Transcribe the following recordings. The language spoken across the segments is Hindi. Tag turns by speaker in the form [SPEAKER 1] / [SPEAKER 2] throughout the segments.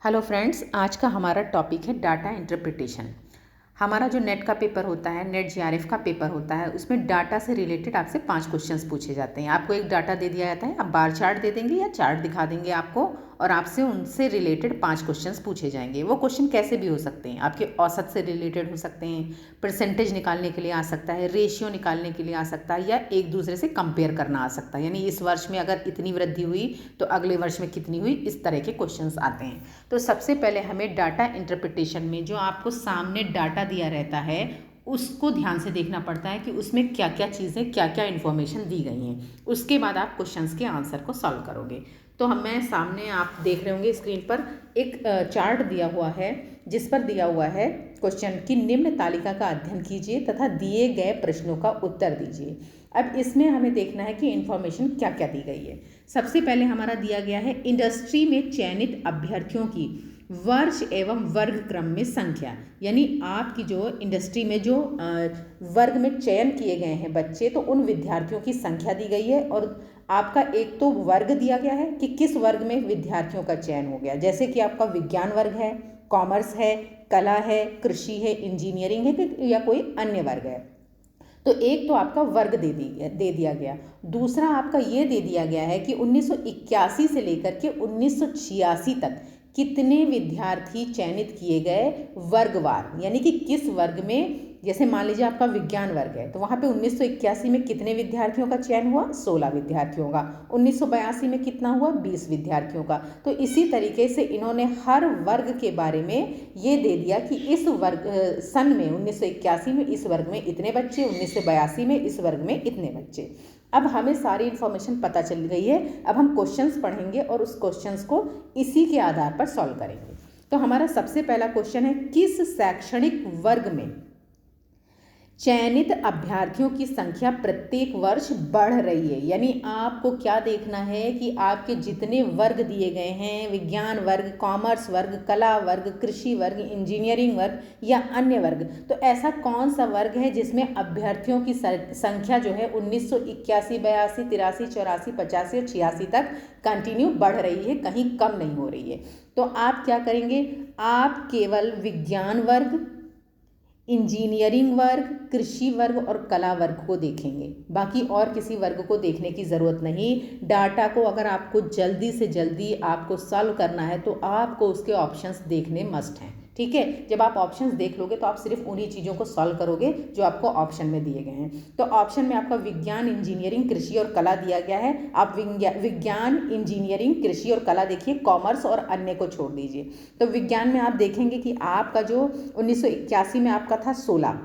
[SPEAKER 1] हेलो फ्रेंड्स, आज का हमारा टॉपिक है डाटा इंटरप्रिटेशन। हमारा जो नेट का पेपर होता है, नेट जीआरएफ का पेपर होता है, उसमें डाटा से रिलेटेड आपसे 5 क्वेश्चंस पूछे जाते हैं। आपको एक डाटा दे दिया जाता है, आप बार चार्ट दे देंगे या चार्ट दिखा देंगे आपको, और आपसे उनसे रिलेटेड 5 क्वेश्चंस पूछे जाएंगे। वो क्वेश्चन कैसे भी हो सकते हैं, आपके औसत से रिलेटेड हो सकते हैं, परसेंटेज निकालने के लिए आ सकता है, रेशियो निकालने के लिए आ सकता है, या एक दूसरे से कंपेयर करना आ सकता है। यानी इस वर्ष में अगर इतनी वृद्धि हुई तो अगले वर्ष में कितनी हुई, इस तरह के क्वेश्चंस आते हैं। तो सबसे पहले हमें डाटा इंटरप्रिटेशन में जो आपको सामने डाटा दिया रहता है उसको ध्यान से देखना पड़ता है कि उसमें क्या क्या चीज़ें, क्या क्या इन्फॉर्मेशन दी गई हैं। उसके बाद आप क्वेश्चंस के आंसर को सॉल्व करोगे। तो हमें सामने आप देख रहे होंगे स्क्रीन पर एक चार्ट दिया हुआ है, जिस पर दिया हुआ है क्वेश्चन की निम्न तालिका का अध्ययन कीजिए तथा दिए गए प्रश्नों का उत्तर दीजिए। अब इसमें हमें देखना है कि इन्फॉर्मेशन क्या क्या दी गई है। सबसे पहले हमारा दिया गया है इंडस्ट्री में चयनित अभ्यर्थियों की वर्ष एवं वर्ग क्रम में संख्या। यानी आपकी जो इंडस्ट्री में जो वर्ग में चयन किए गए हैं बच्चे, तो उन विद्यार्थियों की संख्या दी गई है। और आपका एक तो वर्ग दिया गया है कि किस वर्ग में विद्यार्थियों का चयन हो गया, जैसे कि आपका विज्ञान वर्ग है, कॉमर्स है, कला है, कृषि है, इंजीनियरिंग है, या कोई अन्य वर्ग है। तो एक तो आपका वर्ग दे दिया गया। दूसरा आपका ये दे दिया गया है कि 1981 से लेकर के 1986 तक कितने विद्यार्थी चयनित किए गए वर्गवार, यानी कि किस वर्ग में। जैसे मान लीजिए आपका विज्ञान वर्ग है, तो वहाँ पे 1981 में कितने विद्यार्थियों का चयन हुआ, 16 विद्यार्थियों का। 1982 में कितना हुआ, 20 विद्यार्थियों का। तो इसी तरीके से इन्होंने हर वर्ग के बारे में ये दे दिया कि इस वर्ग सन में 1981 में इस वर्ग में इतने बच्चे, 1982 में इस वर्ग में इतने बच्चे। अब हमें सारी इन्फॉर्मेशन पता चल गई है। अब हम क्वेश्चंस पढ़ेंगे और उस क्वेश्चंस को इसी के आधार पर सॉल्व करेंगे। तो हमारा सबसे पहला क्वेश्चन है, किस शैक्षणिक वर्ग में चयनित अभ्यर्थियों की संख्या प्रत्येक वर्ष बढ़ रही है। यानी आपको क्या देखना है कि आपके जितने वर्ग दिए गए हैं, विज्ञान वर्ग, कॉमर्स वर्ग, कला वर्ग, कृषि वर्ग, इंजीनियरिंग वर्ग या अन्य वर्ग, तो ऐसा कौन सा वर्ग है जिसमें अभ्यर्थियों की संख्या जो है 1981, 82, 83, 84, 85 और 86 तक कंटिन्यू बढ़ रही है, कहीं कम नहीं हो रही है। तो आप क्या करेंगे, आप केवल विज्ञान वर्ग, इंजीनियरिंग वर्ग, कृषि वर्ग और कला वर्ग को देखेंगे, बाकी और किसी वर्ग को देखने की ज़रूरत नहीं। डाटा को अगर आपको जल्दी से जल्दी आपको सॉल्व करना है तो आपको उसके ऑप्शंस देखने मस्ट हैं। ठीक है, जब आप ऑप्शंस देख लोगे तो आप सिर्फ उन्हीं चीज़ों को सॉल्व करोगे जो आपको ऑप्शन में दिए गए हैं। तो ऑप्शन में आपका विज्ञान, इंजीनियरिंग, कृषि और कला दिया गया है। आप विज्ञान, इंजीनियरिंग, कृषि और कला देखिए, कॉमर्स और अन्य को छोड़ दीजिए। तो विज्ञान में आप देखेंगे कि आपका जो 1981 में आपका था 16,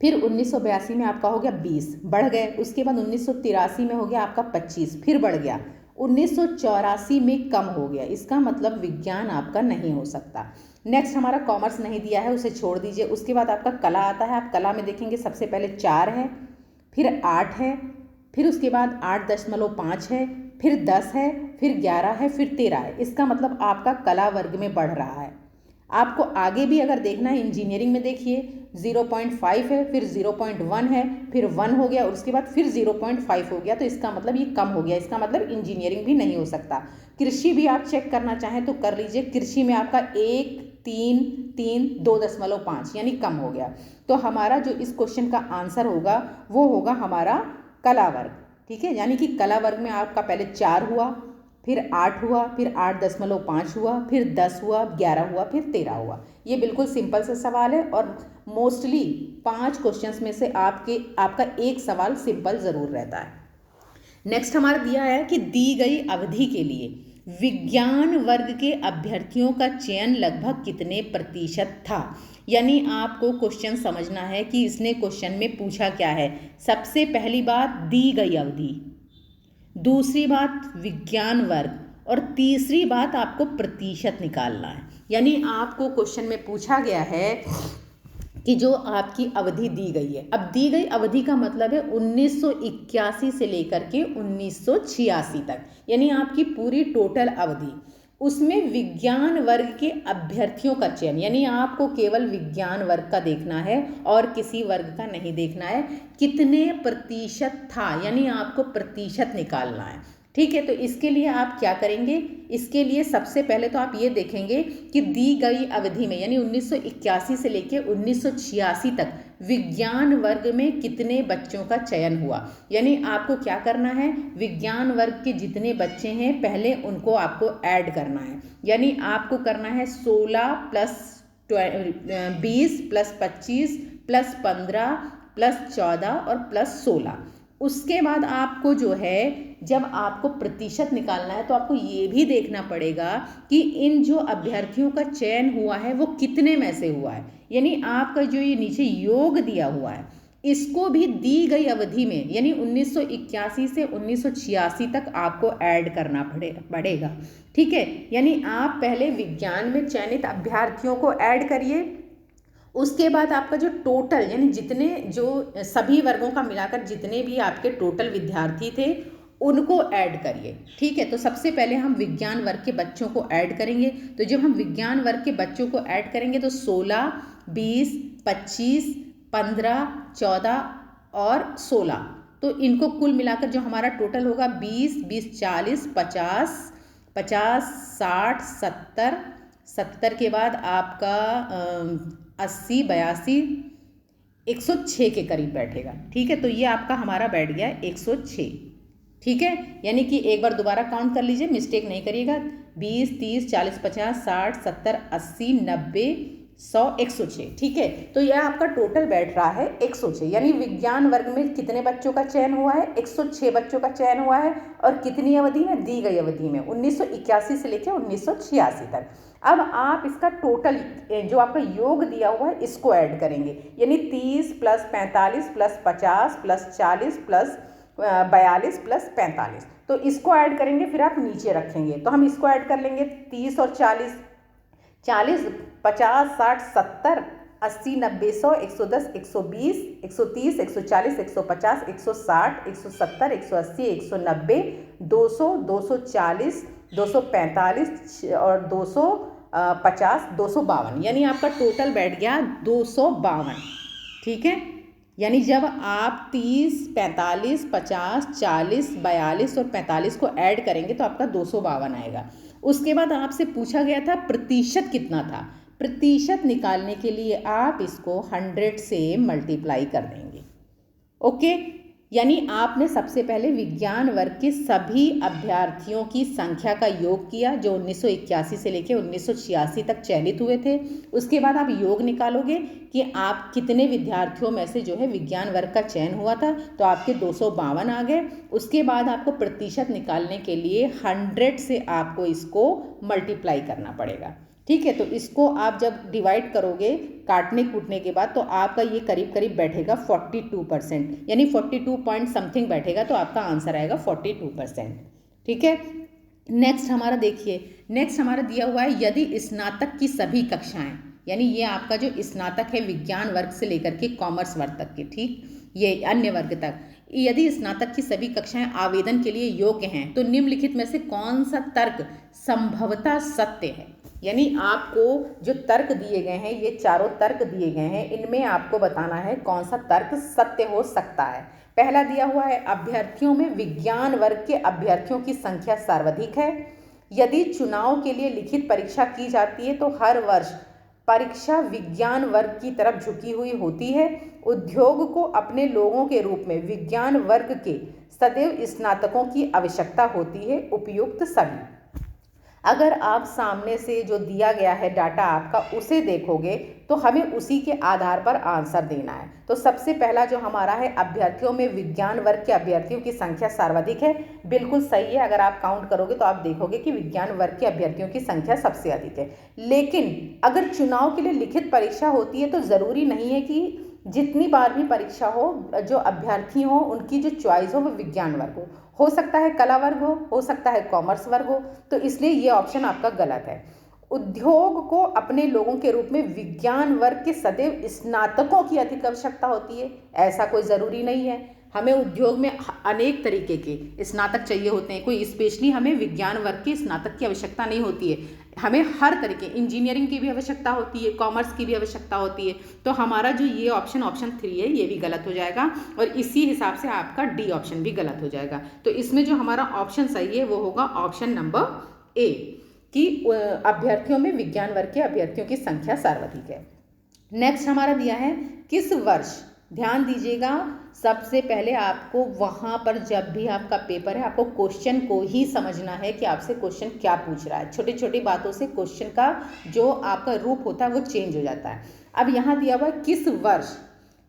[SPEAKER 1] फिर 1982 में आपका हो गया 20, बढ़ गए। उसके बाद 1983 में हो गया आपका 25, फिर बढ़ गया। 1984 में कम हो गया। इसका मतलब विज्ञान आपका नहीं हो सकता। नेक्स्ट हमारा कॉमर्स नहीं दिया है, उसे छोड़ दीजिए। उसके बाद आपका कला आता है। आप कला में देखेंगे सबसे पहले 4 है, फिर 8 है, फिर उसके बाद 8.5 है, फिर 10 है, फिर 11 है, फिर 13 है। इसका मतलब आपका कला वर्ग में बढ़ रहा है। आपको आगे भी अगर देखना है, इंजीनियरिंग में देखिए 0.5 है, फिर 0.1 है, फिर 1 हो गया और उसके बाद फिर 0.5 हो गया। तो इसका मतलब ये कम हो गया, इसका मतलब इंजीनियरिंग भी नहीं हो सकता। कृषि भी आप चेक करना चाहें तो कर लीजिए। कृषि में आपका 1, 3, 3, 2.5 यानी कम हो गया। तो हमारा जो इस क्वेश्चन का आंसर होगा वो होगा हमारा कला वर्ग। ठीक है, यानी कि कला वर्ग में आपका पहले 4 हुआ, फिर 8 हुआ, फिर 8.5 हुआ, फिर 10 हुआ, 11 हुआ, फिर 13 हुआ। ये बिल्कुल सिंपल सा सवाल है और मोस्टली 5 क्वेश्चंस में से आपका एक सवाल सिंपल ज़रूर रहता है। नेक्स्ट हमारा दिया है कि दी गई अवधि के लिए विज्ञान वर्ग के अभ्यर्थियों का चयन लगभग कितने प्रतिशत था। यानी आपको क्वेश्चन समझना है कि इसने क्वेश्चन में पूछा क्या है। सबसे पहली बात, दी गई अवधि। दूसरी बात, विज्ञान वर्ग। और तीसरी बात, आपको प्रतिशत निकालना है। यानी आपको क्वेश्चन में पूछा गया है कि जो आपकी अवधि दी गई है। अब दी गई अवधि का मतलब है 1981 से लेकर के 1986 तक, यानी आपकी पूरी टोटल अवधि। उसमें विज्ञान वर्ग के अभ्यर्थियों का चयन, यानी आपको केवल विज्ञान वर्ग का देखना है और किसी वर्ग का नहीं देखना है। कितने प्रतिशत था, यानी आपको प्रतिशत निकालना है। ठीक है, तो इसके लिए आप क्या करेंगे, इसके लिए सबसे पहले तो आप ये देखेंगे कि दी गई अवधि में यानी 1981 से लेकर 1986 तक विज्ञान वर्ग में कितने बच्चों का चयन हुआ। यानी आपको क्या करना है, विज्ञान वर्ग के जितने बच्चे हैं पहले उनको आपको ऐड करना है। यानी आपको करना है 16 प्लस 20 प्लस 25 प्लस 15 प्लस 14 और प्लस 16। उसके बाद आपको जो है जब आपको प्रतिशत निकालना है तो आपको ये भी देखना पड़ेगा कि इन जो अभ्यर्थियों का चयन हुआ है वो कितने में से हुआ है। यानी आपका जो ये नीचे योग दिया हुआ है इसको भी दी गई अवधि में यानी 1981 से 1986 तक आपको ऐड करना पड़ेगा। ठीक है, यानी आप पहले विज्ञान में चयनित अभ्यर्थियों को ऐड करिए, उसके बाद आपका जो टोटल यानी जितने जो सभी वर्गों का मिलाकर जितने भी आपके टोटल विद्यार्थी थे उनको ऐड करिए। ठीक है, तो सबसे पहले हम विज्ञान वर्ग के बच्चों को ऐड करेंगे। तो जब हम विज्ञान वर्ग के बच्चों को ऐड करेंगे तो 16, 20, 25, 15, 14 और 16, तो इनको कुल मिलाकर जो हमारा टोटल होगा 20, 20, 40, 50, 50, 60, 70, 70 के बाद आपका 80, 82, 106 के करीब बैठेगा। ठीक है, तो ये आपका हमारा बैठ गया 106। ठीक है, यानी कि एक बार दोबारा काउंट कर लीजिए, मिस्टेक नहीं करिएगा। 20, 30, 40, 50, 60, 70, 80, 90, 100, 106। ठीक है, तो यह आपका टोटल बैठ रहा है 106। यानी विज्ञान वर्ग में कितने बच्चों का चयन हुआ है, 106 बच्चों का चयन हुआ है। और कितनी अवधि में, दी गई अवधि में 1981 से लेकर 1986 तक। अब आप इसका टोटल जो आपका योग दिया हुआ है इसको ऐड करेंगे, यानी 30 plus 45 plus 50 plus 40 plus 42 plus 45, तो इसको ऐड करेंगे, फिर आप नीचे रखेंगे। तो हम इसको ऐड कर लेंगे 30 और 40, 40, 50, 60, 70, 80, 90, 100, 110, 120, 130, 140, 150, 160, 170, 180, 190, 200, 240, 245 और 250, 252, यानी आपका टोटल बैठ गया 252। ठीक है, यानी जब आप 30, 45, 50, 40, 42 और 45 को ऐड करेंगे तो आपका 252 आएगा। उसके बाद आपसे पूछा गया था प्रतिशत कितना था। प्रतिशत निकालने के लिए आप इसको 100 से मल्टीप्लाई कर देंगे। ओके, यानी आपने सबसे पहले विज्ञान वर्ग के सभी अभ्यर्थियों की संख्या का योग किया जो 1981 से लेकर 1986 तक चयनित हुए थे। उसके बाद आप योग निकालोगे कि आप कितने विद्यार्थियों में से जो है विज्ञान वर्ग का चयन हुआ था, तो आपके 252 आ गए। उसके बाद आपको प्रतिशत निकालने के लिए 100 से आपको इसको मल्टीप्लाई करना पड़ेगा। ठीक है, तो इसको आप जब डिवाइड करोगे काटने कूटने के बाद तो आपका ये करीब करीब बैठेगा 42%, यानी 42 पॉइंट समथिंग बैठेगा, तो आपका आंसर आएगा 42%। ठीक है, नेक्स्ट हमारा देखिए, नेक्स्ट हमारा दिया हुआ है यदि स्नातक की सभी कक्षाएं, यानी ये आपका जो स्नातक है विज्ञान वर्ग से लेकर के कॉमर्स वर्ग तक के, ठीक, ये अन्य वर्ग तक, यदि स्नातक की सभी कक्षाएं आवेदन के लिए योग्य हैं तो निम्नलिखित में से कौन सा तर्क संभवतः सत्य है। यानी आपको जो तर्क दिए गए हैं, ये चारों तर्क दिए गए हैं, इनमें आपको बताना है कौन सा तर्क सत्य हो सकता है। पहला दिया हुआ है अभ्यर्थियों में विज्ञान वर्ग के अभ्यर्थियों की संख्या सर्वाधिक है। यदि चुनाव के लिए लिखित परीक्षा की जाती है तो हर वर्ष परीक्षा विज्ञान वर्ग की तरफ झुकी हुई होती है। उद्योग को अपने लोगों के रूप में विज्ञान वर्ग के सदैव स्नातकों की आवश्यकता होती है। उपयुक्त सभी, अगर आप सामने से जो दिया गया है डाटा आपका उसे देखोगे तो हमें उसी के आधार पर आंसर देना है। तो सबसे पहला जो हमारा है अभ्यर्थियों में विज्ञान वर्ग के अभ्यर्थियों की संख्या सर्वाधिक है, बिल्कुल सही है। अगर आप काउंट करोगे तो आप देखोगे कि विज्ञान वर्ग के अभ्यर्थियों की संख्या सबसे अधिक है। लेकिन अगर चुनाव के लिए लिखित परीक्षा होती है तो ज़रूरी नहीं है कि जितनी बार भी परीक्षा हो जो अभ्यर्थी हो उनकी जो चॉइस हो वो विज्ञान वर्ग हो सकता है कला वर्ग हो सकता है कॉमर्स वर्ग हो, तो इसलिए ये ऑप्शन आपका गलत है। उद्योग को अपने लोगों के रूप में विज्ञान वर्ग के सदैव स्नातकों की अधिक आवश्यकता होती है, ऐसा कोई ज़रूरी नहीं है। हमें उद्योग में अनेक तरीके के स्नातक चाहिए होते हैं, कोई स्पेशली हमें विज्ञान वर्ग के स्नातक की आवश्यकता नहीं होती है। हमें हर तरीके, इंजीनियरिंग की भी आवश्यकता होती है, कॉमर्स की भी आवश्यकता होती है। तो हमारा जो ये ऑप्शन 3 है ये भी गलत हो जाएगा और इसी हिसाब से आपका डी ऑप्शन भी गलत हो जाएगा। तो इसमें जो हमारा ऑप्शन सही है वो होगा ऑप्शन नंबर ए कि अभ्यर्थियों में विज्ञान वर्ग के अभ्यर्थियों की संख्या सर्वाधिक है। नेक्स्ट हमारा दिया है किस वर्ष, ध्यान दीजिएगा, सबसे पहले आपको वहाँ पर जब भी आपका पेपर है आपको क्वेश्चन को ही समझना है कि आपसे क्वेश्चन क्या पूछ रहा है। छोटी छोटी बातों से क्वेश्चन का जो आपका रूप होता है वो चेंज हो जाता है। अब यहाँ दिया हुआ है किस वर्ष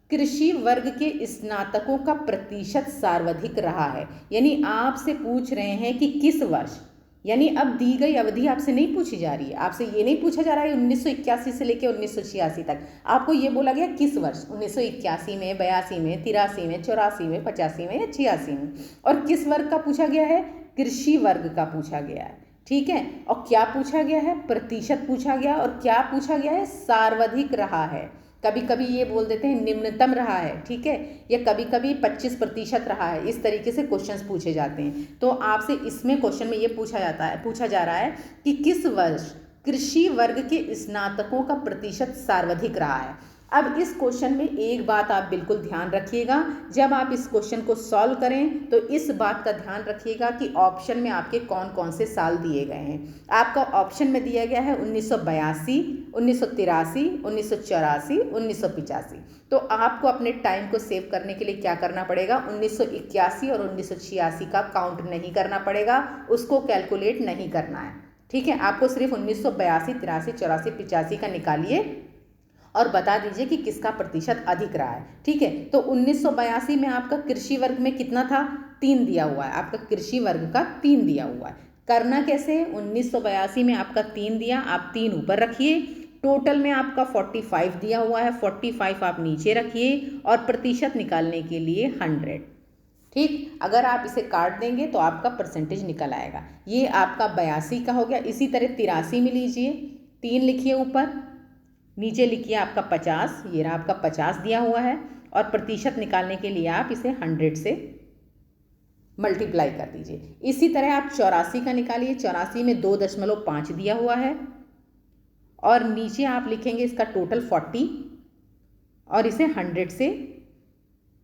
[SPEAKER 1] कृषि वर्ग के स्नातकों का प्रतिशत सर्वाधिक रहा है, यानी आपसे पूछ रहे हैं कि किस वर्ष, यानी अब दी गई अवधि आपसे नहीं पूछी जा रही है, आपसे ये नहीं पूछा जा रहा है 1981 से लेकर 1986 तक, आपको ये बोला गया किस वर्ष, 1981 में, 82 में, 83 में, 84 में, 85 में या 86 में, और किस वर्ग का पूछा गया है, कृषि वर्ग का पूछा गया है। ठीक है, और क्या पूछा गया है, प्रतिशत पूछा गया, और क्या पूछा गया है, सर्वाधिक रहा है। कभी कभी ये बोल देते हैं निम्नतम रहा है, ठीक है, या कभी कभी 25% रहा है, इस तरीके से क्वेश्चंस पूछे जाते हैं। तो आपसे इसमें क्वेश्चन में ये पूछा जा रहा है कि किस वर्ष कृषि वर्ग के स्नातकों का प्रतिशत सर्वाधिक रहा है। अब इस क्वेश्चन में एक बात आप बिल्कुल ध्यान रखिएगा, जब आप इस क्वेश्चन को सॉल्व करें तो इस बात का ध्यान रखिएगा कि ऑप्शन में आपके कौन कौन से साल दिए गए हैं। आपका ऑप्शन में दिया गया है 1982, 1983, 1984, 1985। तो आपको अपने टाइम को सेव करने के लिए क्या करना पड़ेगा, 1981 और 1986 का काउंट नहीं करना पड़ेगा, उसको कैलकुलेट नहीं करना है। ठीक है, आपको सिर्फ 1982, 83, 84, 85 का निकालिए और बता दीजिए कि किसका प्रतिशत अधिक रहा है। ठीक है, तो 1982 में आपका कृषि वर्ग में कितना था, 3 दिया हुआ है, आपका कृषि वर्ग का 3 दिया हुआ है। करना कैसे, 1982 में आपका 3 दिया, आप 3 ऊपर रखिए, टोटल में आपका 45 दिया हुआ है, 45 आप नीचे रखिए और प्रतिशत निकालने के लिए 100। ठीक, अगर आप इसे काट देंगे तो आपका परसेंटेज निकल आएगा। ये आपका 82 का हो गया। इसी तरह 83 में लीजिए, 3 लिखिए ऊपर, नीचे लिखिए आपका 50, ये रहा आपका 50 दिया हुआ है, और प्रतिशत निकालने के लिए आप इसे 100 से मल्टीप्लाई कर दीजिए। इसी तरह आप 84 का निकालिए, 84 में 2.5 दिया हुआ है, और नीचे आप लिखेंगे इसका टोटल 40 और इसे 100 से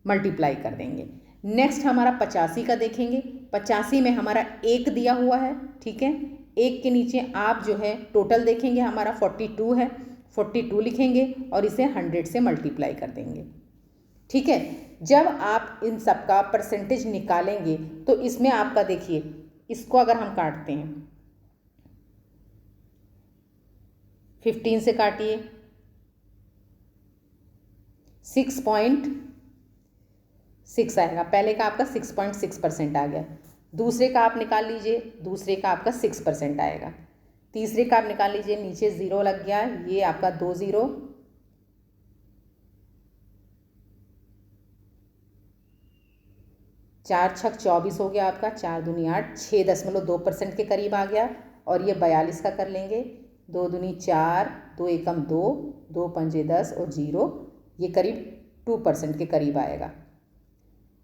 [SPEAKER 1] मल्टीप्लाई कर देंगे। नेक्स्ट हमारा 85 का देखेंगे, 85 में हमारा 1 दिया हुआ है। ठीक है, 1 के नीचे आप जो है टोटल देखेंगे हमारा 42 है, 42 लिखेंगे और इसे 100 से मल्टीप्लाई कर देंगे। ठीक है, जब आप इन सब का परसेंटेज निकालेंगे तो इसमें आपका देखिए, इसको अगर हम काटते हैं, 15 से काटिए, 6.6 आएगा। पहले का आपका 6.6% आ गया, दूसरे का आप निकाल लीजिए, दूसरे का आपका 6% आएगा, तीसरे का आप निकाल लीजिए, नीचे 0 लग गया, ये आपका 2 0, 4 छक 24 हो गया आपका, 4 दूनी 8, 6.2% के करीब आ गया। और ये 42 का कर लेंगे, 2 दूनी 4, 2 एकम 2, 2 पंजे 10 और 0, ये करीब 2% के करीब आएगा।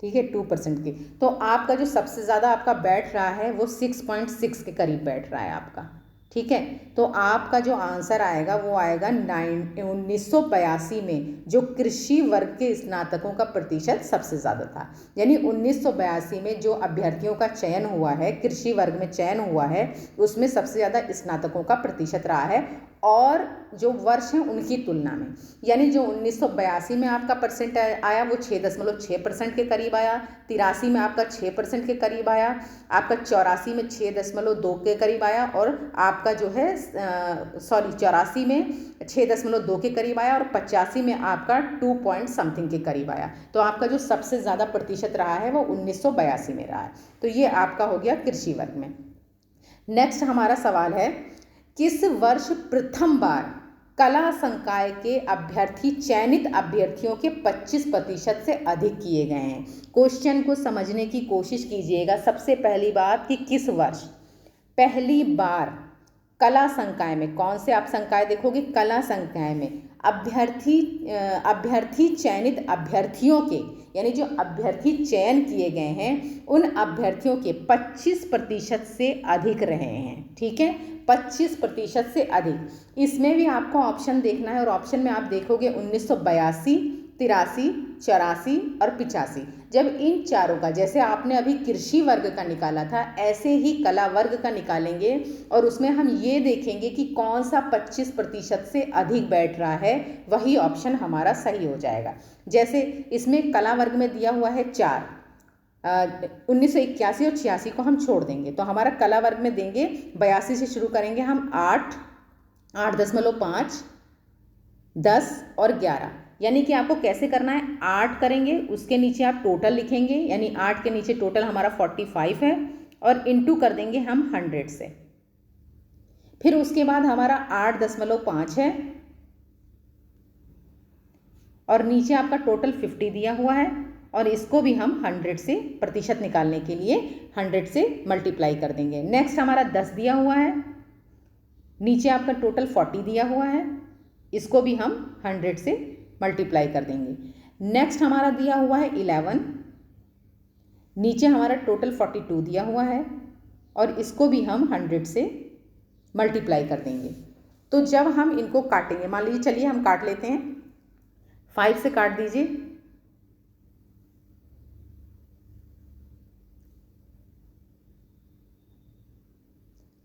[SPEAKER 1] ठीक है, 2% के। तो आपका जो सबसे ज़्यादा आपका बैठ रहा है वो 6.6 के करीब बैठ रहा है आपका। ठीक है, तो आपका जो आंसर आएगा वो आएगा 1982 में जो कृषि वर्ग के स्नातकों का प्रतिशत सबसे ज़्यादा था। यानी 1982 में जो अभ्यर्थियों का चयन हुआ है, कृषि वर्ग में चयन हुआ है, उसमें सबसे ज़्यादा स्नातकों का प्रतिशत रहा है, और जो वर्ष हैं उनकी तुलना में। यानी जो 1982 में आपका परसेंट आया वो 6.6% के करीब आया, 83 में आपका 6% के करीब आया, आपका 84 में 6.2 के करीब आया, और आपका जो है 84 में 6.2 के करीब आया, और 85 में आपका 2 पॉइंट समथिंग के करीब आया। तो आपका जो सबसे ज़्यादा प्रतिशत रहा है वो 1982 में रहा है। तो ये आपका हो गया कृषि वर्ग में। नेक्स्ट हमारा सवाल है, किस वर्ष प्रथम बार कला संकाय के अभ्यर्थी चयनित अभ्यर्थियों के 25% से अधिक किए गए हैं। क्वेश्चन को समझने की कोशिश कीजिएगा। सबसे पहली बात कि किस वर्ष पहली बार कला संकाय में, कौन से आप संकाय देखोगे, कला संकाय में अभ्यर्थी चयनित अभ्यर्थियों के, यानी जो अभ्यर्थी चयन किए गए हैं उन अभ्यर्थियों के 25% से अधिक रहे हैं। ठीक है, 25% से अधिक। इसमें भी आपको ऑप्शन देखना है और ऑप्शन में आप देखोगे 1982, 83, 84 और 85। जब इन चारों का, जैसे आपने अभी कृषि वर्ग का निकाला था, ऐसे ही कला वर्ग का निकालेंगे और उसमें हम ये देखेंगे कि कौन सा 25% से अधिक बैठ रहा है, वही ऑप्शन हमारा सही हो जाएगा। जैसे इसमें कला वर्ग में दिया हुआ है 4, 1981 और 86 को हम छोड़ देंगे, तो हमारा कला वर्ग में देंगे 82 से शुरू करेंगे हम 8, 8.5, 10 और 11। यानी कि आपको कैसे करना है, 8 करेंगे, उसके नीचे आप टोटल लिखेंगे, यानी 8 के नीचे टोटल हमारा 45 है और इंटू कर देंगे हम 100 से। फिर उसके बाद हमारा 8.5 है और नीचे आपका टोटल 50 दिया हुआ है और इसको भी हम 100 से प्रतिशत निकालने के लिए 100 से मल्टीप्लाई कर देंगे। नेक्स्ट हमारा 10 दिया हुआ है, नीचे आपका टोटल 40 दिया हुआ है, इसको भी हम 100 से मल्टीप्लाई कर देंगे। नेक्स्ट हमारा दिया हुआ है 11, नीचे हमारा टोटल 42 दिया हुआ है और इसको भी हम 100 से मल्टीप्लाई कर देंगे। तो जब हम इनको काटेंगे, मान लीजिए, चलिए हम काट लेते हैं, 5 से काट दीजिए,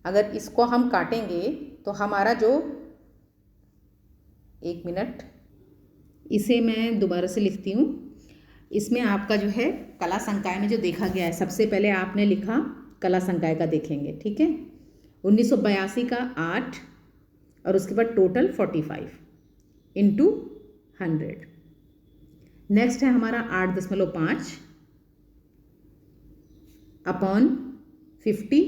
[SPEAKER 1] अगर इसको हम काटेंगे तो हमारा जो, 1 मिनट, इसे मैं दोबारा से लिखती हूँ। इसमें आपका जो है कला संकाय में जो देखा गया है, सबसे पहले आपने लिखा कला संकाय का देखेंगे। ठीक है, 1982 का 8 और उसके बाद टोटल 45 इंटू 100। नेक्स्ट है हमारा 8.5 अपॉन 50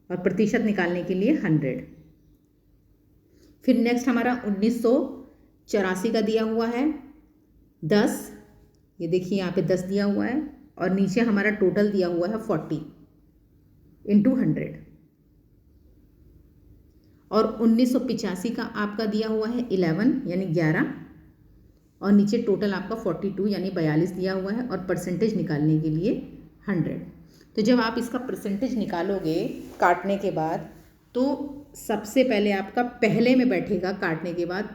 [SPEAKER 1] और प्रतिशत निकालने के लिए 100। फिर नेक्स्ट हमारा 1984 का दिया हुआ है 10, ये देखिए यहाँ पे 10 दिया हुआ है और नीचे हमारा टोटल दिया हुआ है 40 इंटू 100। और 1985 का आपका दिया हुआ है 11 यानी 11 और नीचे टोटल आपका 42 यानी 42 दिया हुआ है और परसेंटेज निकालने के लिए 100। तो जब आप इसका परसेंटेज निकालोगे काटने के बाद, तो सबसे पहले आपका पहले में बैठेगा, काटने के बाद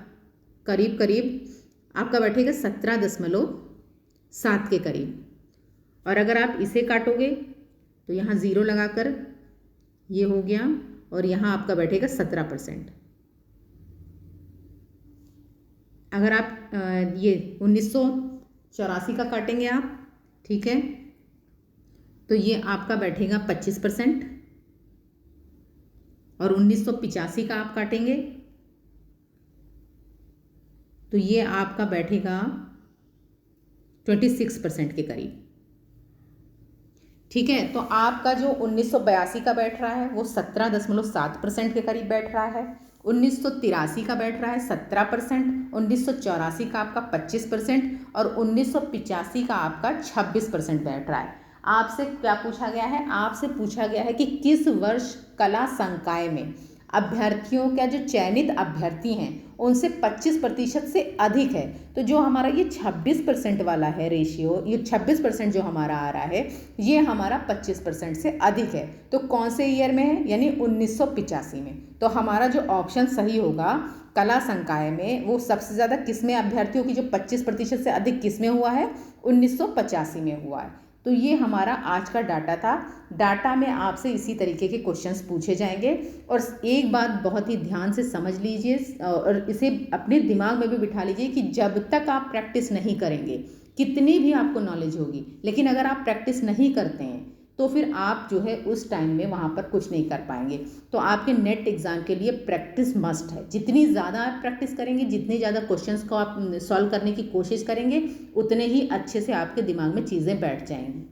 [SPEAKER 1] करीब करीब आपका बैठेगा 17.7 के करीब। और अगर आप इसे काटोगे तो यहाँ 0 लगाकर ये हो गया और यहाँ आपका बैठेगा 17%। अगर आप ये 1984 का काटेंगे आप, ठीक है, तो ये आपका बैठेगा 25% और 1985 का आप काटेंगे तो ये आपका बैठेगा 26% के करीब। ठीक है, तो आपका जो 1982 का बैठ रहा है वो 17.7% के करीब बैठ रहा है, 1983 का बैठ रहा है 17%, 1984 का आपका 25% और 1985 का आपका 26% बैठ रहा है। आपसे क्या पूछा गया है, आपसे पूछा गया है कि किस वर्ष कला संकाय में अभ्यर्थियों का जो चयनित अभ्यर्थी हैं उनसे 25% से अधिक है। तो जो हमारा ये 26% वाला है रेशियो, ये 26% जो हमारा आ रहा है, ये हमारा 25% से अधिक है। तो कौन से ईयर में है, यानी 1985 में। तो हमारा जो ऑप्शन सही होगा कला संकाय में, वो सबसे ज़्यादा किस में अभ्यर्थियों की जो 25% से अधिक किस में हुआ है, 1985 में हुआ है। तो ये हमारा आज का डाटा था। डाटा में आपसे इसी तरीके के क्वेश्चंस पूछे जाएंगे और एक बात बहुत ही ध्यान से समझ लीजिए और इसे अपने दिमाग में भी बिठा लीजिए कि जब तक आप प्रैक्टिस नहीं करेंगे, कितनी भी आपको नॉलेज होगी, लेकिन अगर आप प्रैक्टिस नहीं करते हैं तो फिर आप जो है उस टाइम में वहाँ पर कुछ नहीं कर पाएंगे। तो आपके नेट एग्ज़ाम के लिए प्रैक्टिस मस्ट है। जितनी ज़्यादा आप प्रैक्टिस करेंगे, जितने ज़्यादा क्वेश्चंस को आप सॉल्व करने की कोशिश करेंगे, उतने ही अच्छे से आपके दिमाग में चीज़ें बैठ जाएंगी।